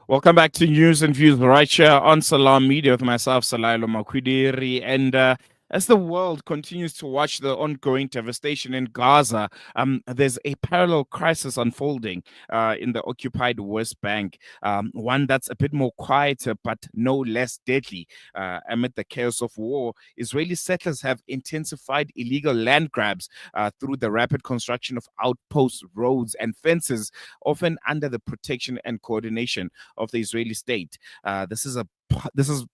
Welcome back to News and Views right here on Salam Media with myself, Salailo Makwidiri. And as the world continues to watch the ongoing devastation in Gaza, there's a parallel crisis unfolding in the occupied West Bank, one that's a bit more quieter but no less deadly. Amid the chaos of war, Israeli settlers have intensified illegal land grabs through the rapid construction of outposts, roads, and fences, often under the protection and coordination of the Israeli state. This is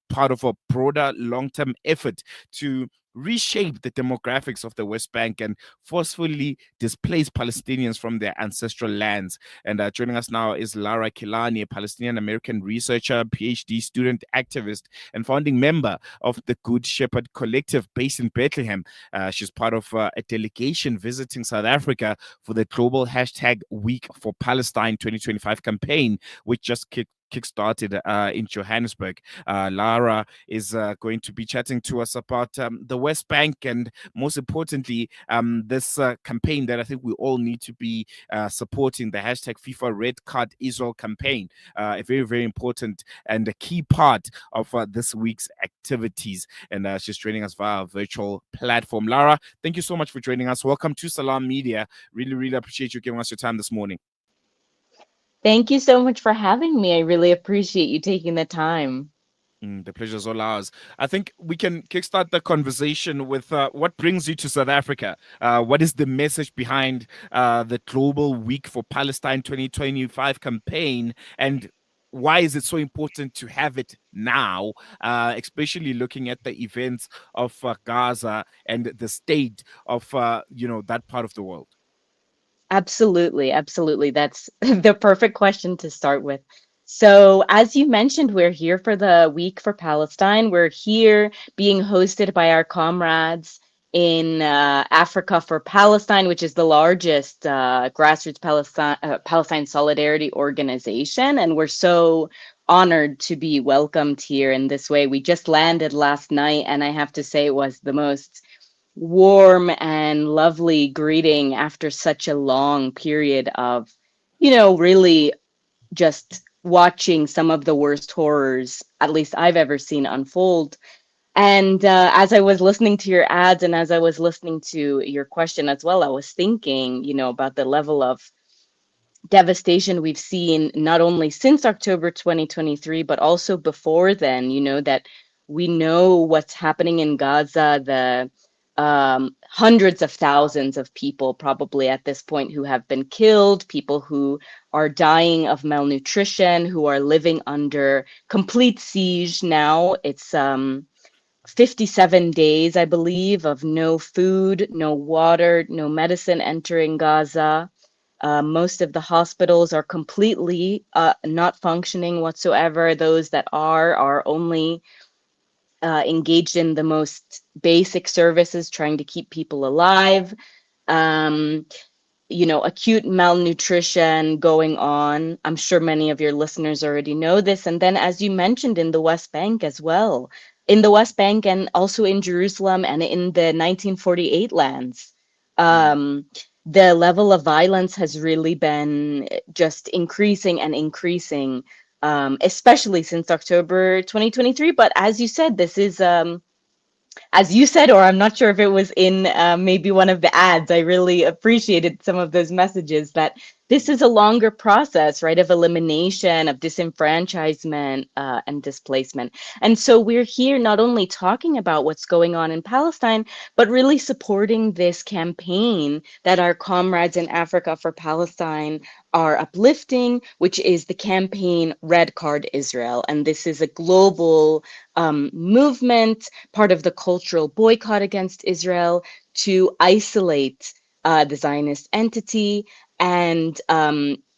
part of a broader long-term effort to reshape the demographics of the West Bank and forcefully displace Palestinians from their ancestral lands. And joining us now is Lara Kilani, a Palestinian-American researcher, PhD student, activist, and founding member of the Good Shepard Collective based in Bethlehem. She's part of a delegation visiting South Africa for the global hashtag Week for Palestine 2025 campaign, which just kick-started in Johannesburg. Lara is going to be chatting to us about the West Bank and, most importantly, this campaign that I think we all need to be supporting, the hashtag FIFA Red Card Israel campaign, a very, very important and a key part of this week's activities. And she's joining us via a virtual platform. Lara, thank you so much for joining us. Welcome to Salam Media. Really, really appreciate you giving us your time this morning. Thank you so much for having me. I really appreciate you taking the time. The pleasure is all ours. I think we can kickstart the conversation with what brings you to South Africa. What is the message behind the Global Week for Palestine 2025 campaign, and why is it so important to have it now, especially looking at the events of Gaza and the state of that part of the world? Absolutely, absolutely. That's the perfect question to start with. So, as you mentioned, we're here for the Week for Palestine. We're here being hosted by our comrades in Africa for Palestine, which is the largest grassroots Palestine solidarity organization. And we're so honored to be welcomed here in this way. We just landed last night, and I have to say it was the most warm and lovely greeting after such a long period of, really just watching some of the worst horrors, at least I've ever seen, unfold. And as I was listening to your ads and as I was listening to your question as well, I was thinking, about the level of devastation we've seen not only since October 2023, but also before then, that we know what's happening in Gaza, the hundreds of thousands of people probably at this point who have been killed, people who are dying of malnutrition, who are living under complete siege now. It's 57 days, I believe, of no food, no water, no medicine entering Gaza. Most of the hospitals are completely not functioning whatsoever. Those that are only engaged in the most basic services, trying to keep people alive. Acute malnutrition going on. I'm sure many of your listeners already know this. And then, as you mentioned, in the West Bank as well, in the West Bank and also in Jerusalem and in the 1948 lands. The level of violence has really been just increasing and increasing, especially since October 2023. But as you said, this is, as you said, or I'm not sure if it was in maybe one of the ads, I really appreciated some of those messages that this is a longer process, right, of elimination, of disenfranchisement and displacement. And so we're here not only talking about what's going on in Palestine, but really supporting this campaign that our comrades in Africa for Palestine are uplifting, which is the campaign Red Card Israel. And this is a global movement, part of the cultural boycott against Israel to isolate the Zionist entity and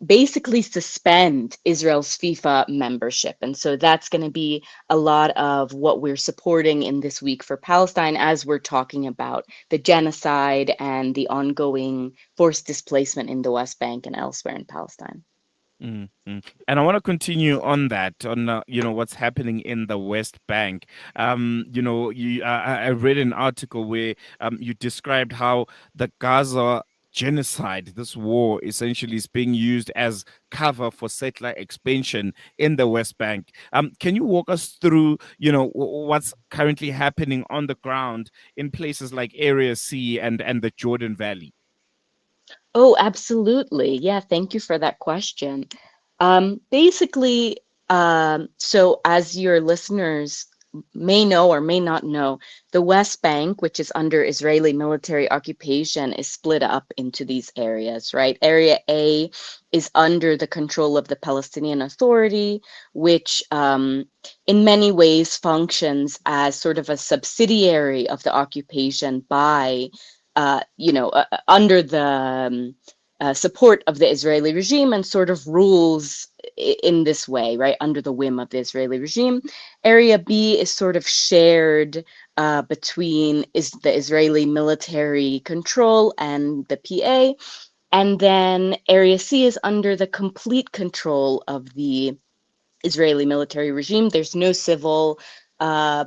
basically suspend Israel's FIFA membership. And so that's going to be a lot of what we're supporting in this week for Palestine as we're talking about the genocide and the ongoing forced displacement in the West Bank and elsewhere in Palestine. Mm-hmm. And I want to continue on that, on what's happening in the West Bank. I read an article where you described how the Gaza genocide, this war essentially is being used as cover for settler expansion in the West Bank. Can you walk us through, what's currently happening on the ground in places like Area C and the Jordan Valley? Oh, absolutely. Yeah, thank you for that question. Basically, so as your listeners may know or may not know, the West Bank, which is under Israeli military occupation, is split up into these areas, right? Area A is under the control of the Palestinian Authority, which in many ways functions as sort of a subsidiary of the occupation by under the support of the Israeli regime and sort of rules in this way, right, under the whim of the Israeli regime. Area B is sort of shared between the Israeli military control and the PA. And then Area C is under the complete control of the Israeli military regime. There's no civil law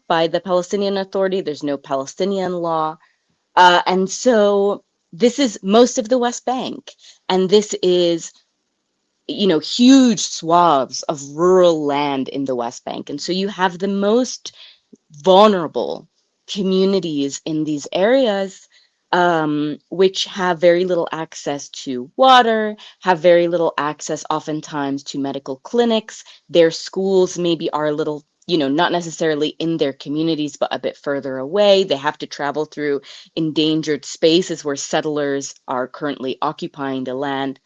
by the Palestinian Authority, there's no Palestinian law. And so this is most of the West Bank. And this is, huge swaths of rural land in the West Bank. And so you have the most vulnerable communities in these areas, which have very little access to water, have very little access oftentimes to medical clinics. Their schools maybe are a little, not necessarily in their communities, but a bit further away. They have to travel through endangered spaces where settlers are currently occupying the land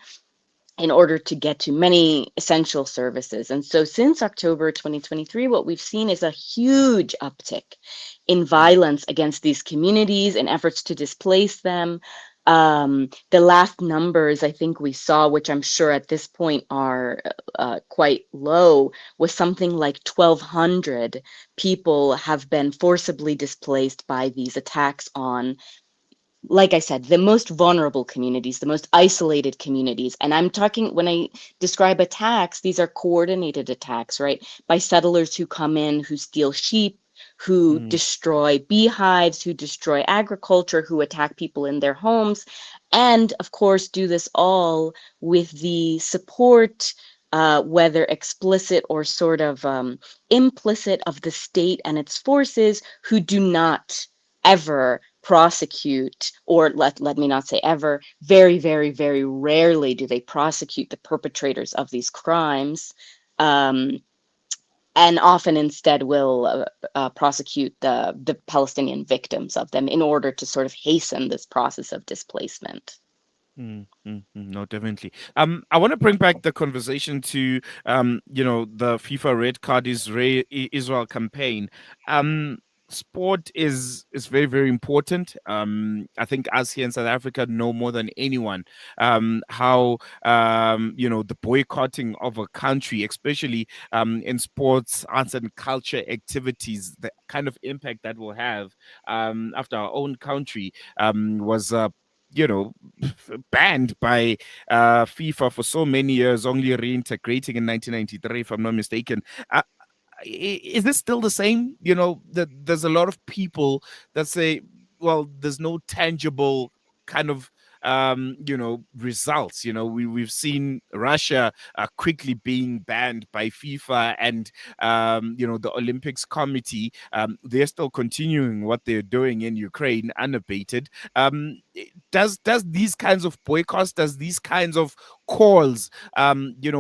in order to get to many essential services. And so since October 2023, what we've seen is a huge uptick in violence against these communities and efforts to displace them. The last numbers I think we saw, which I'm sure at this point are quite low, was something like 1,200 people have been forcibly displaced by these attacks on, like I said, the most vulnerable communities, the most isolated communities. And I'm talking, when I describe attacks, these are coordinated attacks, right? By settlers who come in, who steal sheep, who destroy beehives, who destroy agriculture, who attack people in their homes. And of course, do this all with the support, whether explicit or sort of implicit, of the state and its forces, who do not ever prosecute, or let me not say ever, very, very, very rarely do they prosecute the perpetrators of these crimes, and often instead will prosecute the Palestinian victims of them in order to sort of hasten this process of displacement. No, definitely. I want to bring back the conversation to, the FIFA Red Card Israel campaign. Sport is very, very important. I think us here in South Africa know more than anyone how the boycotting of a country, especially in sports, arts, and culture activities, the kind of impact that will have after our own country was you know, banned by FIFA for so many years, only reintegrating in 1993, if I'm not mistaken. Is this still the same? There's a lot of people that say, well, there's no tangible kind of results. We've seen Russia quickly being banned by FIFA and the Olympics committee. They're still continuing what they're doing in Ukraine unabated. Does these kinds of boycotts, does these kinds of calls,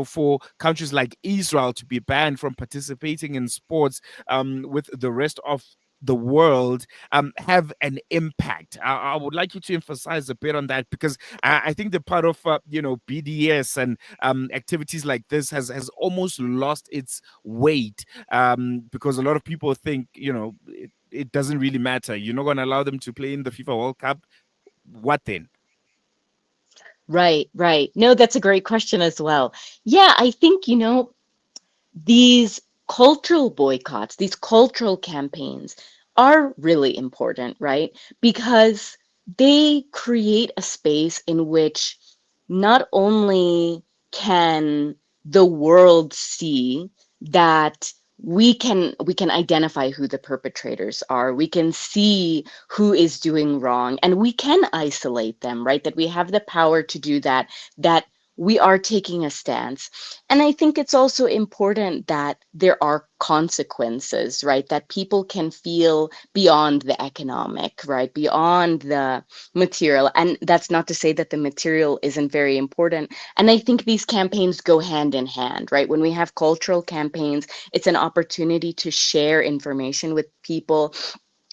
for countries like Israel to be banned from participating in sports with the rest of the world have an impact? I would like you to emphasize a bit on that, because I think the part of BDS and activities like this has almost lost its weight, because a lot of people think it doesn't really matter. You're not going to allow them to play in the FIFA World Cup. What then? Right, right. No, that's a great question as well. Yeah, I think, these cultural boycotts, these cultural campaigns are really important, right? Because they create a space in which not only can the world see that we can identify who the perpetrators are. We can see who is doing wrong, and we can isolate them, right? That we have the power to do that, that we are taking a stance. And I think it's also important that there are consequences, right? That people can feel beyond the economic, right? Beyond the material. And that's not to say that the material isn't very important. And I think these campaigns go hand in hand, right? When we have cultural campaigns, it's an opportunity to share information with people.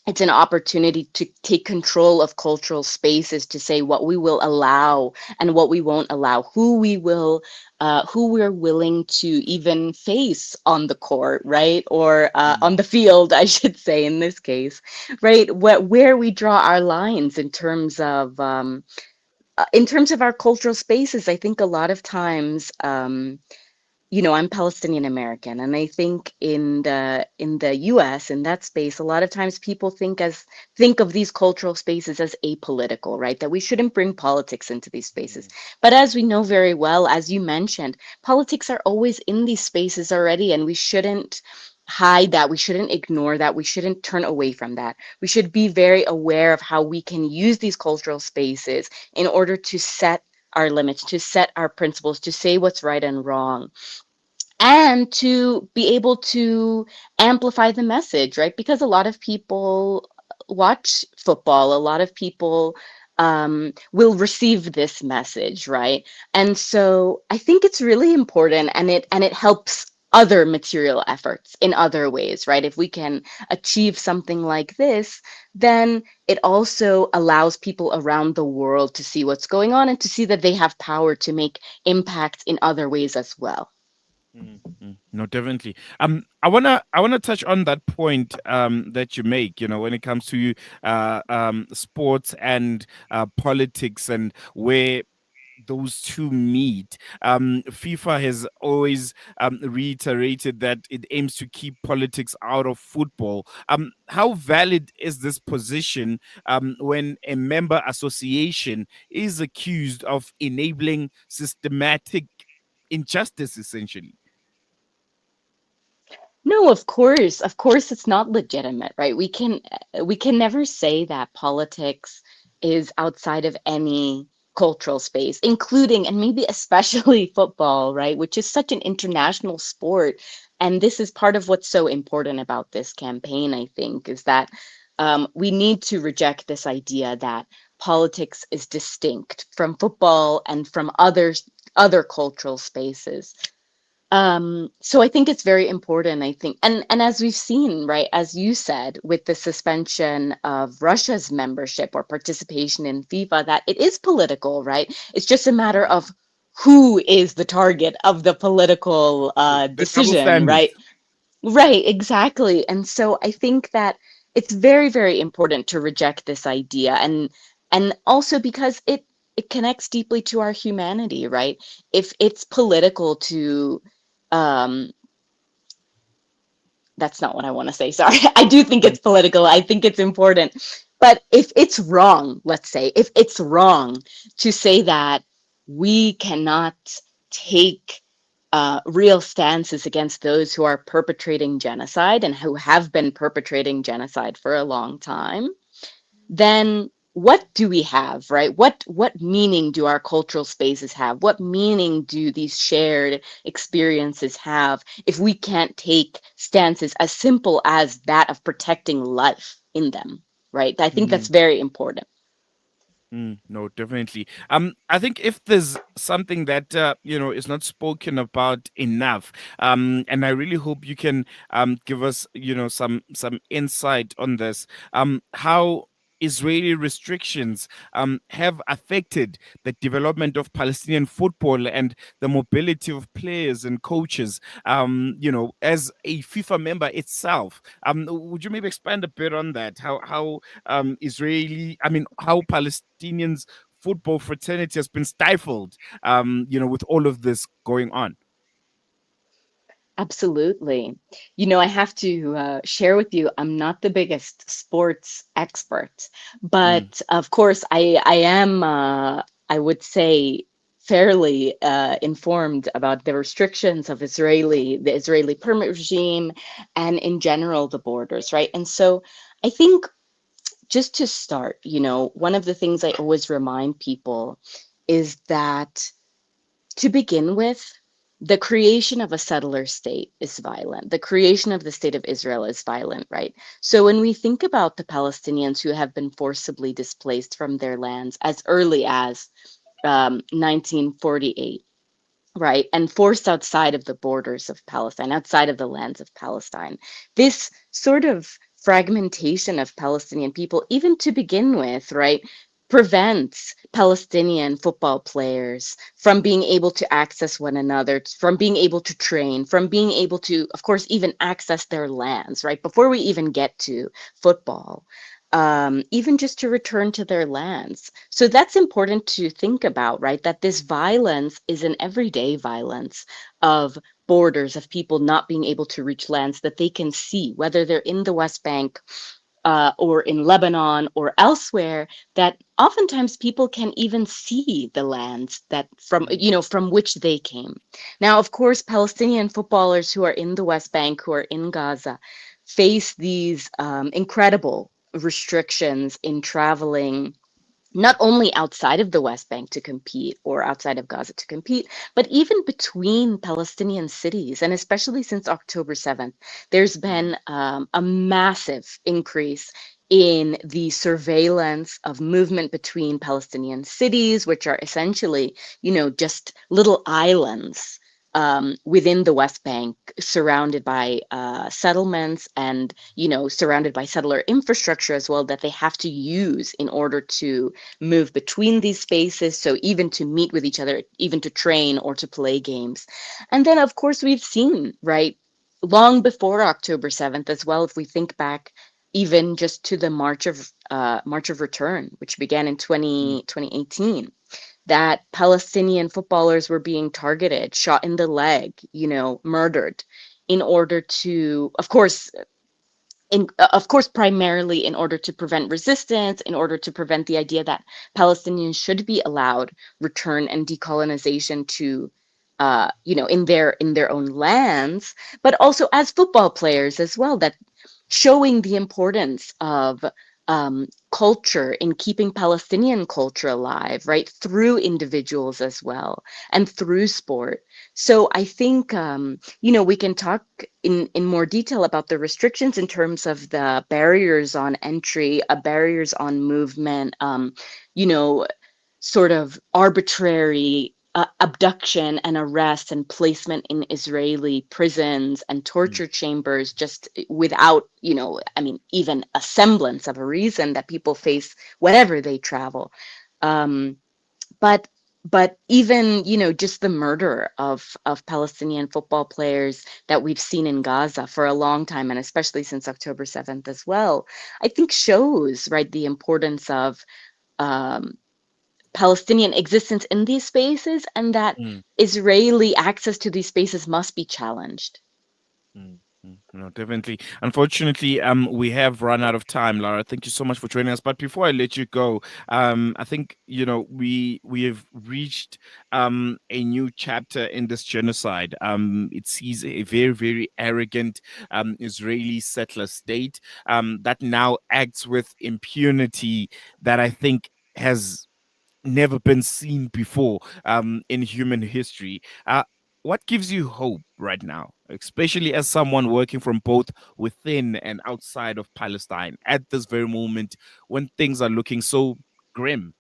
It's an opportunity to take control of cultural spaces, to say what we will allow and what we won't allow, who we're willing to even face on the court, right? Or Mm. on the field, I should say, in this case, right? Where we draw our lines in terms of our cultural spaces. I think a lot of times, I'm Palestinian American, and I think in the US, in that space, a lot of times people think of these cultural spaces as apolitical, right? That we shouldn't bring politics into these spaces. Mm. But as we know very well, as you mentioned, politics are always in these spaces already, and we shouldn't hide that. We shouldn't ignore that. We shouldn't turn away from that. We should be very aware of how we can use these cultural spaces in order to set our limits, to set our principles, to say what's right and wrong, and to be able to amplify the message, right? Because a lot of people watch football, a lot of people will receive this message, right? And so I think it's really important, and it helps other material efforts in other ways, right? If we can achieve something like this, then it also allows people around the world to see what's going on and to see that they have power to make impact in other ways as well. Mm, no, definitely. I wanna touch on that point that you make. When it comes to sports and politics and where those two meet. FIFA has always reiterated that it aims to keep politics out of football. How valid is this position when a member association is accused of enabling systematic injustice, essentially? No, of course, it's not legitimate, right? We can never say that politics is outside of any cultural space, including and maybe especially football, right? Which is such an international sport. And this is part of what's so important about this campaign, I think, is that we need to reject this idea that politics is distinct from football and from other cultural spaces. So I think it's very important, I think. And as we've seen, right, as you said, with the suspension of Russia's membership or participation in FIFA, that it is political, right? It's just a matter of who is the target of the political The double decision, right? standards. Right, exactly. And so I think that it's very, very important to reject this idea, and also because it connects deeply to our humanity, right? If it's political to um that's not what I want to say. Sorry. I do think Mm, it's political. I think it's important. But if it's wrong, let's say, if it's wrong to say that we cannot take real stances against those who are perpetrating genocide and who have been perpetrating genocide for a long time, then what do we have, right? What meaning do our cultural spaces have? What meaning do these shared experiences have if we can't take stances as simple as that of protecting life in them, right? I think that's mm. very important. No, definitely. I think if there's something that is not spoken about enough, and I really hope you can give us some insight on this, how Israeli restrictions have affected the development of Palestinian football and the mobility of players and coaches. As a FIFA member itself, would you maybe expand a bit on that? How Palestinians football fraternity has been stifled, with all of this going on. Absolutely. I have to share with you, I'm not the biggest sports expert, Mm, but of course, I am, I would say, fairly informed about the restrictions of the Israeli permit regime, and in general the borders, right? And so I think just to start, one of the things I always remind people is that to begin with, the creation of a settler state is violent. The creation of the state of Israel is violent, right? So when we think about the Palestinians who have been forcibly displaced from their lands as early as 1948, right, and forced outside of the borders of Palestine, outside of the lands of Palestine, this sort of fragmentation of Palestinian people, even to begin with, right, prevents Palestinian football players from being able to access one another, from being able to train, from being able to, of course, even access their lands, right, before we even get to football. Even just to return to their lands. So that's important to think about, right? That this violence is an everyday violence of borders, of people not being able to reach lands that they can see, whether they're in the West Bank or in Lebanon or elsewhere, that oftentimes people can even see the lands that from which they came. Now, of course, Palestinian footballers who are in the West Bank, who are in Gaza, face these incredible restrictions in traveling not only outside of the West Bank to compete or outside of Gaza to compete, but even between Palestinian cities. And especially since October 7th, there's been a massive increase in the surveillance of movement between Palestinian cities, which are essentially, just little islands within the West Bank, surrounded by settlements and, surrounded by settler infrastructure as well that they have to use in order to move between these spaces. So even to meet with each other, even to train or to play games. And then, of course, we've seen, right, long before October 7th as well, if we think back even just to the March of Return, which began in 2018, that Palestinian footballers were being targeted, shot in the leg, murdered in order to, of course, primarily in order to prevent resistance, in order to prevent the idea that Palestinians should be allowed return and decolonization to, in their own lands, but also as football players as well, that showing the importance of culture in keeping Palestinian culture alive, right, through individuals as well and through sport. So I think, we can talk in more detail about the restrictions in terms of the barriers on entry, barriers on movement, you know, sort of arbitrary abduction and arrest and placement in Israeli prisons and torture chambers just without, even a semblance of a reason that people face whenever they travel. Um, but but even just the murder of Palestinian football players that we've seen in Gaza for a long time, and especially since October 7th as well, I think shows, right, the importance of um, Palestinian existence in these spaces, and that Mm. Israeli access to these spaces must be challenged. Mm, No, definitely. Unfortunately, we have run out of time, Lara. Thank you so much for joining us. But before I let you go, I think we have reached a new chapter in this genocide. It sees a very, very arrogant Israeli settler state that now acts with impunity that I think has never been seen before in human history. What gives you hope right now, especially as someone working from both within and outside of Palestine at this very moment when things are looking so grim?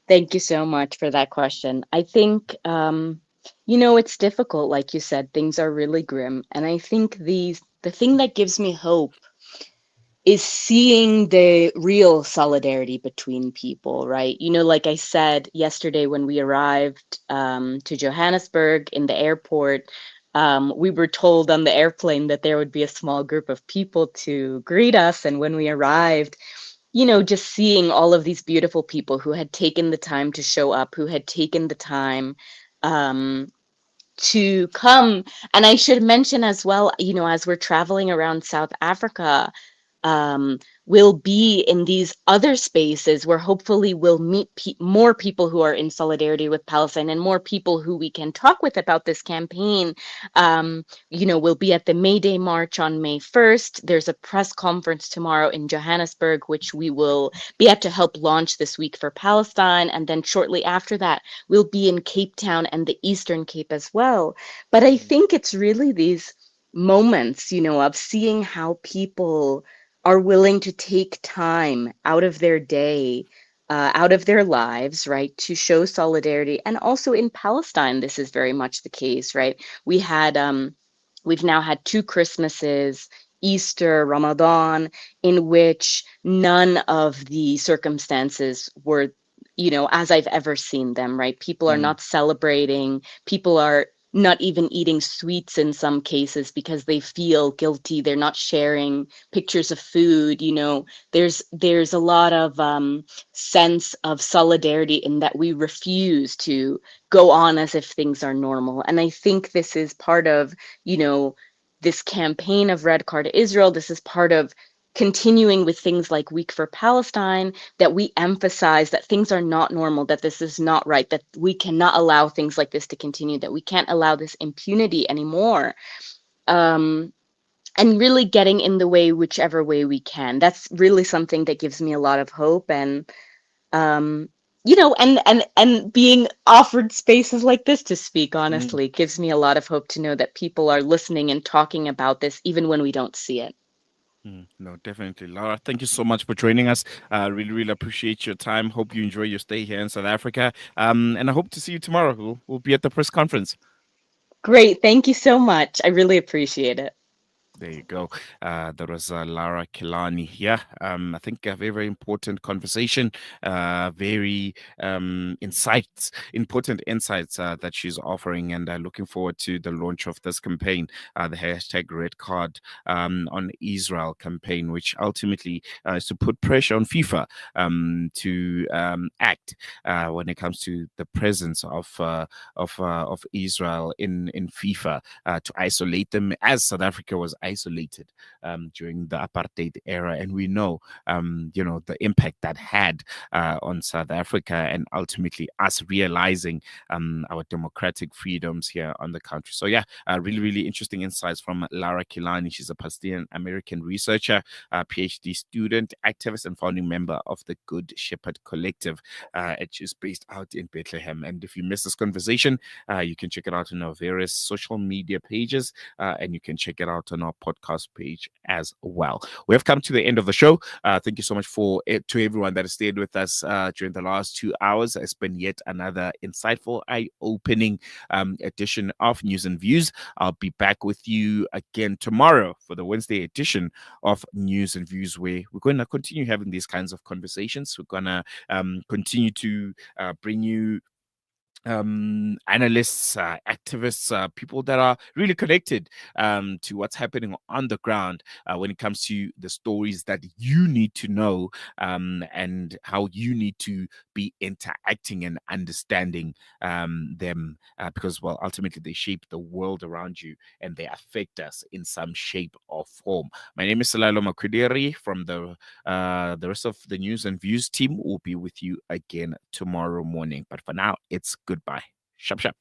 Thank you so much for that question. I think, it's difficult. Like you said, things are really grim. And I think the thing that gives me hope is seeing the real solidarity between people, right? Like I said yesterday when we arrived to Johannesburg in the airport, we were told on the airplane that there would be a small group of people to greet us. And when we arrived, just seeing all of these beautiful people who had taken the time to show up, who had taken the time um, to come. And I should mention as well, as we're traveling around South Africa, will be in these other spaces where hopefully we'll meet more people who are in solidarity with Palestine and more people who we can talk with about this campaign. We'll be at the May Day March on May 1st. There's a press conference tomorrow in Johannesburg, which we will be at to help launch this week for Palestine. And then shortly after that, we'll be in Cape Town and the Eastern Cape as well. But I think it's really these moments, of seeing how people are willing to take time out of their day, out of their lives, right, to show solidarity. And also in Palestine, this is very much the case, right? We've now had two Christmases, Easter, Ramadan, in which none of the circumstances were, as I've ever seen them, right? People are Mm, not celebrating. People are not even eating sweets in some cases because they feel guilty. They're not sharing pictures of food. There's a lot of sense of solidarity in that we refuse to go on as if things are normal. And I think this is part of, this campaign of Red Card Israel. This is part of continuing with things like Week for Palestine, that we emphasize that things are not normal, that this is not right, that we cannot allow things like this to continue, that we can't allow this impunity anymore. And really getting in the way whichever way we can. That's really something that gives me a lot of hope. And and being offered spaces like this to speak mm. honestly gives me a lot of hope to know that people are listening and talking about this even when we don't see it. No, definitely. Lara, thank you so much for joining us. Really, really appreciate your time. Hope you enjoy your stay here in South Africa. And I hope to see you tomorrow. We'll be at the press conference. Great. Thank you so much. I really appreciate it. There you go. That was Lara Kilani here. I think a very, very important conversation, very important insights that she's offering, and looking forward to the launch of this campaign, the hashtag Red Card on Israel campaign, which ultimately is to put pressure on FIFA to act when it comes to the presence of Israel in FIFA, to isolate them as South Africa was isolated during the apartheid era, and we know, the impact that had on South Africa, and ultimately us realizing our democratic freedoms here on the country. So yeah, really, really interesting insights from Lara Kilani. She's a Palestinian American researcher, PhD student, activist, and founding member of the Good Shepard Collective, which is based out in Bethlehem. And if you missed this conversation, you can check it out on our various social media pages, and you can check it out on our podcast page as well. We have come to the end of the show. Thank you so much to everyone that has stayed with us during the last 2 hours. It's been yet another insightful, eye-opening edition of News and Views. I'll be back with you again tomorrow for the Wednesday edition of News and Views, where we're going to continue having these kinds of conversations. We're going to continue to bring you analysts, activists, people that are really connected to what's happening on the ground when it comes to the stories that you need to know, and how you need to be interacting and understanding them, because, well, ultimately they shape the world around you and they affect us in some shape or form. My name is Salalo Makwidiri from the rest of the News and Views team. Will be with you again tomorrow morning. But for now, it's goodbye. Shap shap.